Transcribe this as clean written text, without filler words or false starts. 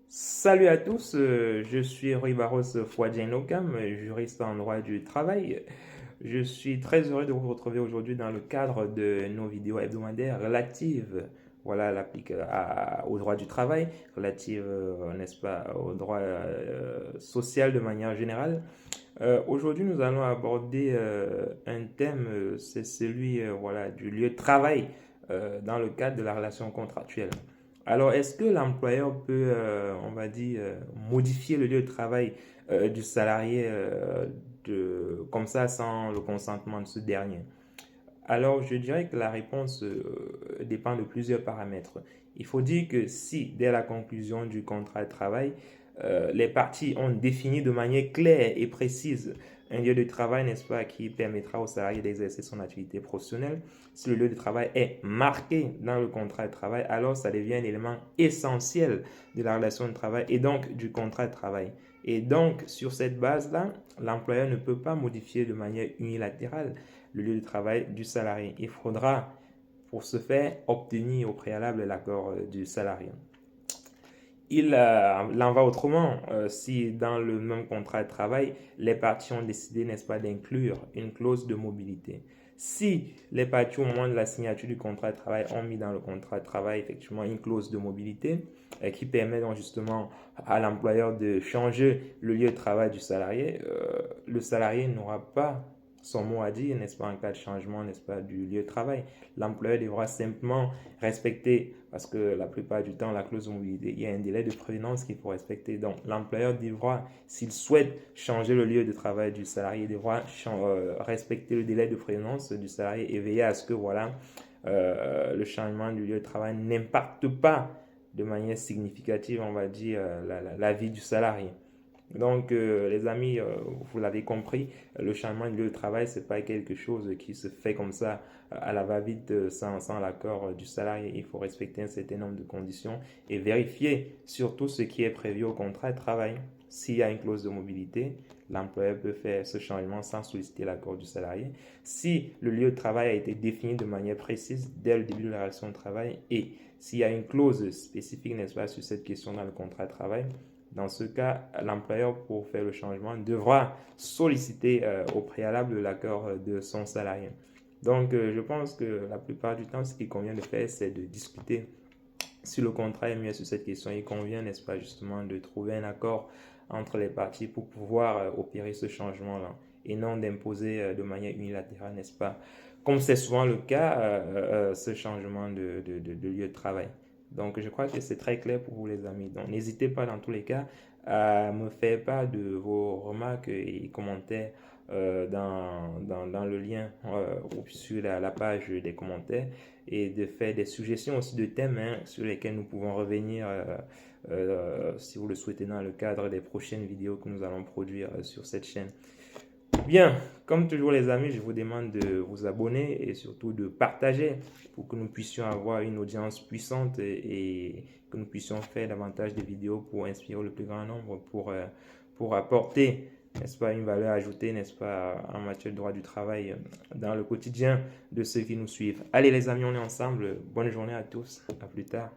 Salut à tous, je suis Rui Barros Fouadjenokam, juriste en droit du travail. Je suis très heureux de vous retrouver aujourd'hui dans le cadre de nos vidéos hebdomadaires relatives au droit du travail, relatives, n'est-ce pas, au droit social de manière générale. Aujourd'hui, nous allons aborder un thème, c'est celui du lieu de travail dans le cadre de la relation contractuelle. Alors, est-ce que l'employeur peut, on va dire, modifier le lieu de travail du salarié comme ça sans le consentement de ce dernier? Alors, je dirais que la réponse dépend de plusieurs paramètres. Il faut dire que si, dès la conclusion du contrat de travail, les parties ont défini de manière claire et précise un lieu de travail, n'est-ce pas, qui permettra au salarié d'exercer son activité professionnelle, si le lieu de travail est marqué dans le contrat de travail, alors ça devient un élément essentiel de la relation de travail et donc du contrat de travail. Et donc, sur cette base-là, l'employeur ne peut pas modifier de manière unilatérale le lieu de travail du salarié. Il faudra, pour ce faire, obtenir au préalable l'accord du salarié. Il en va autrement si dans le même contrat de travail, les parties ont décidé, n'est-ce pas, d'inclure une clause de mobilité. Si les parties au moment de la signature du contrat de travail ont mis dans le contrat de travail effectivement une clause de mobilité qui permet donc justement à l'employeur de changer le lieu de travail du salarié, le salarié n'aura pas son mot à dire, n'est-ce pas, en cas de changement, n'est-ce pas, du lieu de travail. L'employeur devra simplement respecter, parce que la plupart du temps, la clause de mobilité, il y a un délai de prévenance qu'il faut respecter. Donc, l'employeur devra, s'il souhaite changer le lieu de travail du salarié, devra respecter le délai de prévenance du salarié et veiller à ce que, le changement du lieu de travail n'impacte pas de manière significative, on va dire, la vie du salarié. Donc, les amis, vous l'avez compris, le changement de lieu de travail, ce n'est pas quelque chose qui se fait comme ça à la va-vite sans l'accord du salarié. Il faut respecter un certain nombre de conditions et vérifier surtout ce qui est prévu au contrat de travail. S'il y a une clause de mobilité, l'employeur peut faire ce changement sans solliciter l'accord du salarié. Si le lieu de travail a été défini de manière précise dès le début de la relation de travail et s'il y a une clause spécifique, n'est-ce pas, sur cette question dans le contrat de travail, dans ce cas, l'employeur, pour faire le changement, devra solliciter au préalable l'accord de son salarié. Donc, je pense que la plupart du temps, ce qu'il convient de faire, c'est de discuter si le contrat est mieux sur cette question. Il convient, n'est-ce pas, justement, de trouver un accord entre les parties pour pouvoir opérer ce changement-là et non d'imposer de manière unilatérale, n'est-ce pas, comme c'est souvent le cas, ce changement de lieu de travail. Donc, je crois que c'est très clair pour vous, les amis. Donc, n'hésitez pas dans tous les cas à me faire part de vos remarques et commentaires dans le lien ou sur la page des commentaires et de faire des suggestions aussi de thèmes sur lesquels nous pouvons revenir si vous le souhaitez dans le cadre des prochaines vidéos que nous allons produire sur cette chaîne. Bien, comme toujours les amis, je vous demande de vous abonner et surtout de partager pour que nous puissions avoir une audience puissante et que nous puissions faire davantage de vidéos pour inspirer le plus grand nombre, pour apporter, n'est-ce pas, une valeur ajoutée, n'est-ce pas, en matière de droit du travail dans le quotidien de ceux qui nous suivent. Allez les amis, on est ensemble. Bonne journée à tous. À plus tard.